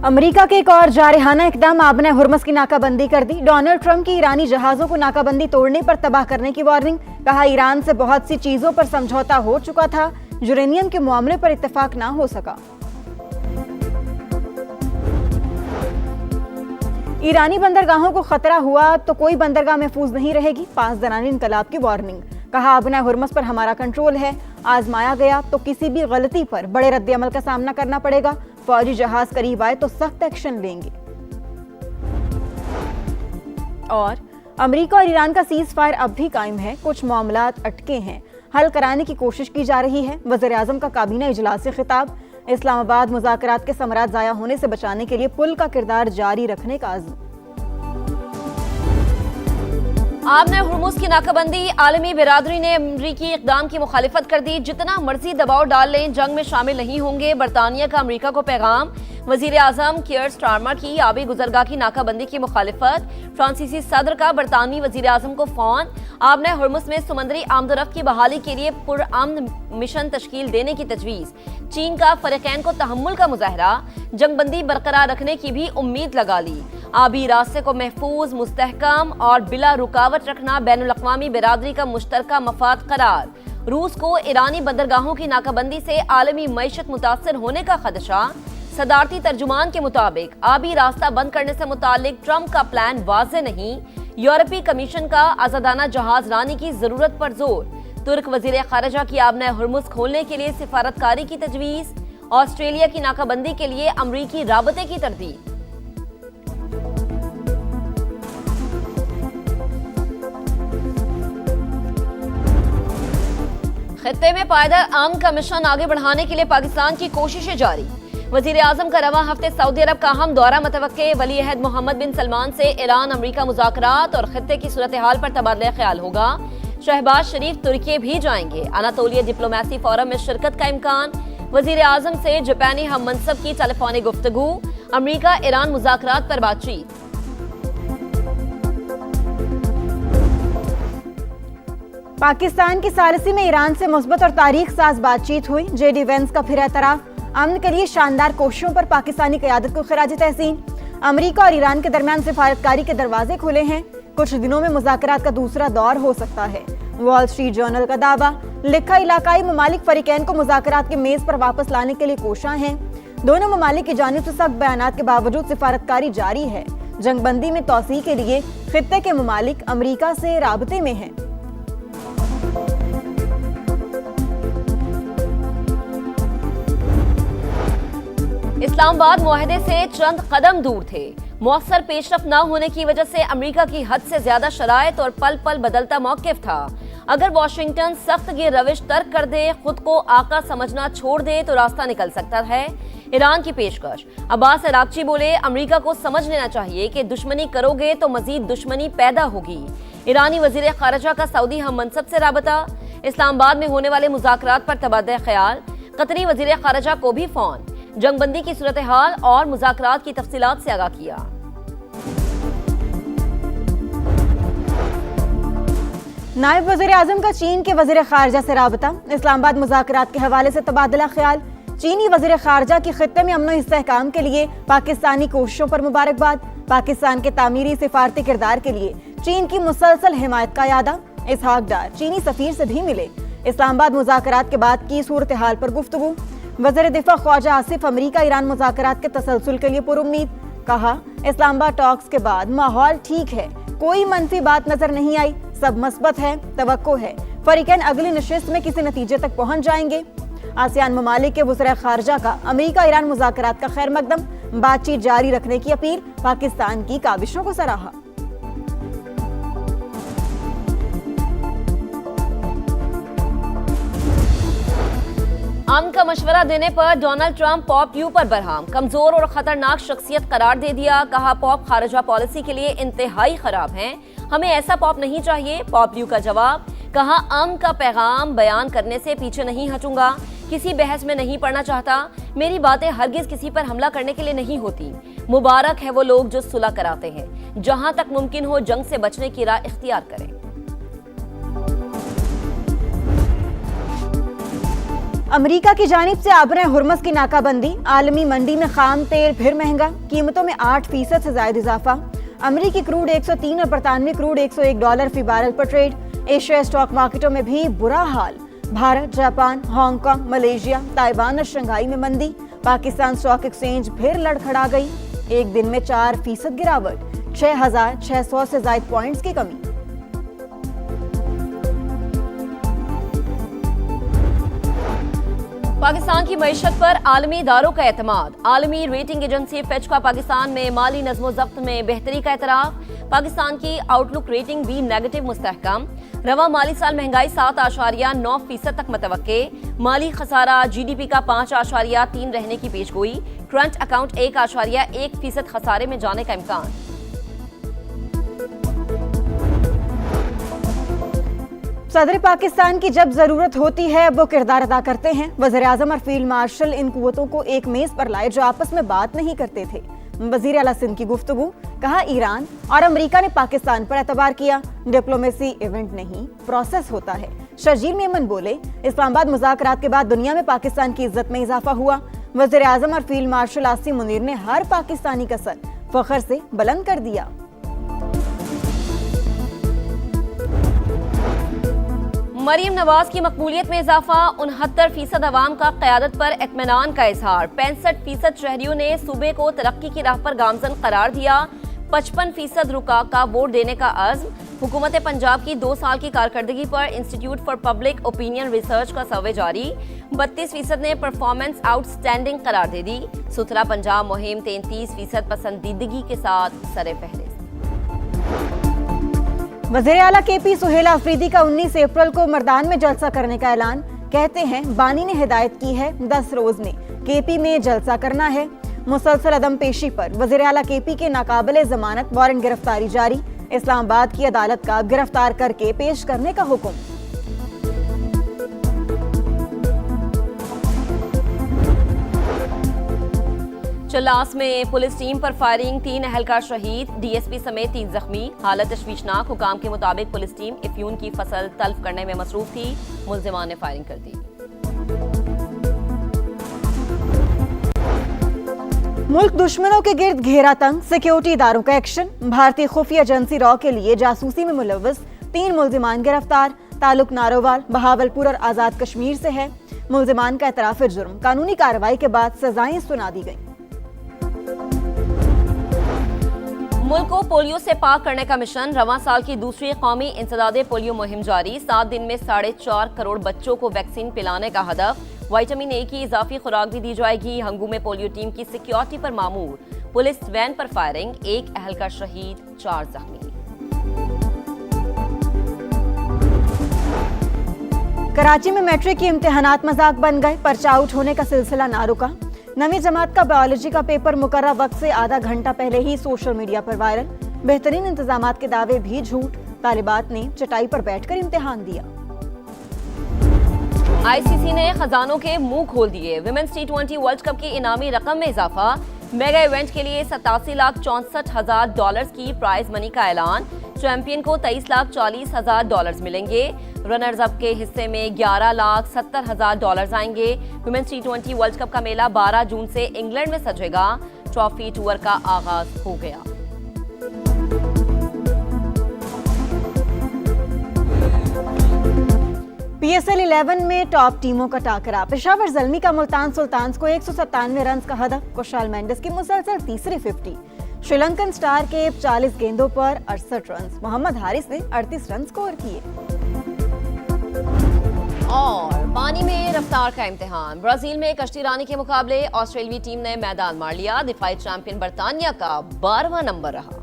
America के एक और जारहाना इकदाम आबना हुर्मुज़ की नाकाबंदी कर दी। डोनाल्ड ट्रंप की ईरानी जहाजों को नाकाबंदी तोड़ने पर तबाह करने की वार्निंग। कहा, ईरान से बहुत सी चीजों पर समझौता हो चुका था, यूरेनियम के मामले पर इत्तेफाक ना हो सका। ईरानी बंदरगाहों को खतरा हुआ तो कोई बंदरगाह महफूज नहीं रहेगी। 5 दरानी इनकलाब की वार्निंग। कहा, आबना हुर्मुज़ पर हमारा कंट्रोल है, आजमाया गया तो किसी भी गलती पर बड़े रद्द-ए-अमल का सामना करना पड़ेगा। फौजी जहाज करीब आए तो सख्त एक्शन लेंगे। और अमेरिका और ईरान का सीज फायर अब भी कायम है, कुछ मामलात अटके हैं, हल कराने की कोशिश की जा रही है। वज़ीर-ए-आज़म का काबीना इजलास से खिताब। इस्लामाबाद मुज़ाकरात के समरात ज़ाया होने से बचाने के लिए पुल का किरदार जारी रखने का अज़्म। आबना हुर्मुज़ की नाकाबंदी। आलमी बिरादरी ने अमरीकी इक़दाम की मुखालिफत कर दी। जितना मर्जी दबाव डाल लें, जंग में शामिल नहीं होंगे। बरतानिया का अमरीका को पैगाम। वज़ीर-ए-आज़म कियर स्टारमर की आबी गुजरगाह की नाकाबंदी की मुखालिफत। फ्रांसीसी सदर का बरतानवी वज़ीर-ए-आज़म को फ़ोन। आबना हुर्मुज़ में समुद्री आमदोरफ्त की बहाली के लिए पुरअमन मिशन तश्कील देने की तजवीज़। चीन का फ़रीक़ैन को तहम्मुल का मुज़ाहरा। जंगबंदी बरकरार रखने की भी उम्मीद लगा ली। आबी रास्ते को महफूज, मुस्तहकम और बिला रुकावट रखना बैनुल-अक़वामी बिरादरी का मुश्तरका मफाद करार। रूस को ईरानी बंदरगाहों की नाकाबंदी से आलमी मईशत मुतासर होने का खदशा। सदारती तर्जुमान के मुताबिक आबी रास्ता बंद करने से मुतालिक ट्रंप का प्लान वाज़ेह नहीं। यूरोपीय कमीशन का आज़ादाना जहाज रानी की जरूरत पर जोर। तुर्क वज़ीर ख़ारिजा की आबना हुर्मुज़ खोलने के लिए सिफारतकारी की तजवीज़। ऑस्ट्रेलिया की नाकाबंदी के लिए अमरीकी राबते की तरदीद। खित्ते में पायदार अमन का मिशन आगे बढ़ाने के लिए पाकिस्तान की कोशिशें जारी। वज़ीर-ए-आज़म का रवां हफ्ते सऊदी अरब का अहम दौरा मुतवक्के। वली अहद मोहम्मद बिन सलमान से ईरान अमरीका मुज़ाकरात और खित्ते की सूरत हाल पर तबादला ख्याल होगा। शहबाज शरीफ तुर्की भी जाएंगे। अनातोलिया डिप्लोमेसी फोरम में शिरकत का इम्कान। वज़ीर-ए-आज़म से जापानी हम मनसब की टेलीफोनिक गुफ्तगू। अमरीका ईरान मुज़ाकरात पर बातचीत। पाकिस्तान की सालिसी में ईरान से मुस्बत और तारीख साज बातचीत हुई। जेडी वेंस का फिर एतराफ। अमन के लिए शानदार कोशिशों पर पाकिस्तानी क़यादत को खिराज तहसीन। अमरीका और ईरान के दरमियान सिफारतकारी के दरवाजे खुले हैं। कुछ दिनों में मुज़ाकरात का दूसरा दौर हो सकता है। वॉल स्ट्रीट जर्नल का दावा। लिखा, इलाकाई ममालिक फ़रीक़ैन को मुज़ाकरात के मेज़ पर वापस लाने के लिए कोशां हैं। दोनों ममालिक की जानिब से सख्त बयानात के बावजूद सिफारतकारी जारी है। जंगबंदी में तौसीह के लिए खित्ते के ममालिक अमरीका से राबते में हैं। इस्लामाबाद मुआहदे से चंद कदम दूर थे। मौसर पेशरफ न होने की वजह से अमेरिका की हद से ज्यादा शराइत और पल पल बदलता मौक़िफ़ था। अगर वाशिंगटन सख्त गिर रविश तर्क कर दे, खुद को आका समझना छोड़ दे तो रास्ता निकल सकता है। ईरान की पेशकश। अब्बास अरागची बोले, अमेरिका को समझ लेना चाहिए कि दुश्मनी करोगे तो मजीद दुश्मनी पैदा होगी। ईरानी वज़ीर ख़ारिजा का सऊदी हम मनसब से राबता। इस्लामाबाद में होने वाले मुज़ाकरात पर तबादला ख्याल। कतरी वज़ीर ख़ारिजा को भी फ़ोन। जंगबंदी की सूरत हाल और मुज़ाकरात की तफसीलात से आगाह किया। नायब वज़ीर-ए-आज़म का चीन के वज़ीर ख़ारिजा से राबता। इस्लामाबाद मुज़ाकरात के हवाले से तबादला ख्याल। चीनी वज़ीर ख़ारिजा की खित्ते में अमन और इस्तेहकाम के लिए पाकिस्तानी कोशिशों पर मुबारकबाद। पाकिस्तान के तामीरी सिफारती किरदार के लिए चीन की मुसलसल हिमायत का यादा। इसहाक डार चीनी सफ़ीर से भी मिले। इस्लामाबाद मुज़ाकरात के बाद की सूरत हाल पर गुफ्तगू। वज़ीर दिफ़ा ख्वाजा आसिफ अमरीका ईरान मुज़ाकरात के तसलसल के लिए पुरुम्मीद। कहा, इस्लामाबाद टॉक्स के बाद माहौल ठीक है, कोई मनफी बात नजर नहीं आई, सब मस्बत है, तवक्को है फ़रीक़ैन अगली नशिस्त में किसी नतीजे तक पहुंच जाएंगे। आसियान ममालिक के वज़ीर ख़ारिजा का अमरीका ईरान मुज़ाकरात का खैर मकदम। बातचीत जारी रखने की अपील। पाकिस्तान की काविशों को सराहा। अमन का मशवरा देने पर डोनाल्ड ट्रंप पॉम्पियो पर बरहम। कमजोर और खतरनाक शख्सियत करार दे दिया। कहा, पॉप खारिजा पॉलिसी के लिए इंतहाई खराब हैं, हमें ऐसा पॉप नहीं चाहिए। पॉम्पियो का जवाब। कहा, अमन का पैगाम बयान करने से पीछे नहीं हटूंगा, किसी बहस में नहीं पड़ना चाहता। मेरी बातें हरगिज किसी पर हमला करने के लिए नहीं होती। मुबारक है वो लोग जो सुलह कराते हैं। जहां तक मुमकिन हो जंग से बचने की राह इख्तियार करें। अमेरिका की जानिब से आबरे हुर्मुज़ की नाकाबंदी, आलमी मंडी में खाम तेल फिर महंगा, कीमतों में 8% से ज्यादा इजाफा। अमेरिकी क्रूड 103 और बरतानवी क्रूड $101 फी बैरल पर ट्रेड। एशिया स्टॉक मार्केटों में भी बुरा हाल। Bharat, Japan, Hong Kong, Malaysia, Taiwan और शंघाई में मंदी। पाकिस्तान स्टॉक एक्सचेंज फिर लड़खड़ा गई, एक दिन में 4% गिरावट, 6,600 से ज्यादा पॉइंट्स की कमी। पाकिस्तान की मईशत पर आलमी इदारों का एतमाद। आलमी रेटिंग एजेंसी फिच का पाकिस्तान में माली नज़्म-ओ-ज़ब्त में बेहतरी का एतराफ। पाकिस्तान की आउटलुक रेटिंग भी नेगेटिव मुस्तहकम। रवा माली साल महंगाई 7.9% तक मतवक्के। माली खसारा GDP का 5.3 रहने की पेशगोई। करंट अकाउंट 1.1% खसारे में जाने का इम्कान। सदर पाकिस्तान की जब जरूरत होती है वो किरदार अदा करते हैं। वज़ीर आज़म और फील्ड मार्शल इन कुव्वतों को एक मेज पर लाए जो आपस में बात नहीं करते थे। वज़ीर आला सिंध की गुफ्तगू, कहा ईरान और अमेरिका ने पाकिस्तान पर एतबार किया, डिप्लोमेसी इवेंट नहीं प्रोसेस होता है। शर्जील मेमन बोले, इस्लामाबाद मुज़ाकरात के बाद दुनिया में पाकिस्तान की इज्जत में इजाफा हुआ। वज़ीर आज़म और फील्ड मार्शल आसिम मुनीर ने हर पाकिस्तानी का सर फख्र से बुलंद कर दिया। मरीम नवाज की मकबूलियत में इजाफा। 69% अवाम का क़यादत पर इत्मीनान का इजहार। 65% शहरियों ने सूबे को तरक्की की राह पर गामजन करार दिया। 55% रुका का वोट देने का अज़्म। हुकूमत पंजाब की 2 साल की कारकर्दगी पर institute for public opinion research का सर्वे जारी। 32% ने परफॉर्मेंस आउटस्टैंडिंग करार दे दी। सुथरा पंजाब मुहिम 33% पसंदीदगी के साथ सरे पहले। वज़ीर आला KP सुहेल अफरीदी का 19 अप्रैल को मर्दान में जलसा करने का ऐलान। कहते हैं बानी ने हिदायत की है 10 रोज में KP में जलसा करना है। मुसलसल अदम पेशी पर वज़ीर आला KP के नाकाबिले जमानत वारंट गिरफ्तारी जारी। इस्लामाबाद की अदालत का गिरफ्तार करके पेश करने का हुक्म। चल्लास में पुलिस टीम पर फायरिंग, 3 अहलकार शहीद, DSP समेत 3 जख्मी। हालत तशवीशनाक। हुकाम के मुताबिक पुलिस टीम इफ्यून की फसल तल्फ करने में मसरूफ थी। मुल्जिमान ने फायरिंग कर दी। मुल्क दुश्मनों के गिर्द घेरा तंग, सिक्योरिटी इदारों का एक्शन। भारतीय खुफिया एजेंसी रॉ के लिए जासूसी में मुलव्वस 3 मुल्जिमान गिरफ्तार। ताल्लुक नारोवाल, बहावलपुर और आजाद कश्मीर से है। मुल्जिमान का एतराफ जुर्म। कानूनी कार्रवाई के बाद सजाएं सुना दी गई। मुल्क को पोलियो से पाक करने का मिशन। रवां साल की दूसरी कौमी इंसदादे पोलियो मुहिम जारी। 7 दिन में 4.5 करोड़ बच्चों को वैक्सीन पिलाने का हदफ। विटामिन A की इजाफी खुराक भी दी जाएगी। हंगू में पोलियो टीम की सिक्योरिटी पर मामूर। पुलिस वैन पर फायरिंग, 1 अहलकार शहीद, 4 जख्मी। कराची में मैट्रिक के इम्तिहानात मजाक बन गए, पर्चा आउट होने का सिलसिला ना रुका। नवी जमात का बायोलॉजी का पेपर मुकर्रर वक्त से आधा घंटा पहले ही सोशल मीडिया पर वायरल। बेहतरीन इंतजामात के दावे भी झूठ। तालिबात ने चटाई पर बैठकर इम्तिहान दिया। ICC ने खजानों के मुंह खोल दिए। विमेंस T20 वर्ल्ड कप की इनामी रकम में इजाफा। मेगा इवेंट के लिए $87,64,000 की प्राइज मनी का ऐलान। चैंपियन को $23,40,000 मिलेंगे। रनर्स अप के हिस्से में $11,70,000 आएंगे। विमेंस T20 वर्ल्ड कप का मेला 12 जून से इंग्लैंड में सजेगा। ट्रॉफी टूर का आगाज हो गया। PSL 11 में टॉप टीमों का टाकरा। पेशावर ज़ल्मी का मुल्तान सुल्तान्स को 197 रन का हदफ। कुशाल मेंडिस की मुसलसल तीसरी 50। श्रीलंकन स्टार के 40 गेंदों पर 68 रन। मोहम्मद हारिस ने 38 रन स्कोर किए। और पानी में रफ्तार का इम्तिहान। ब्राजील में कश्ती रानी के मुकाबले ऑस्ट्रेलियाई टीम ने मैदान मार लिया। दिफाई चैंपियन बरतानिया का 12वां नंबर रहा।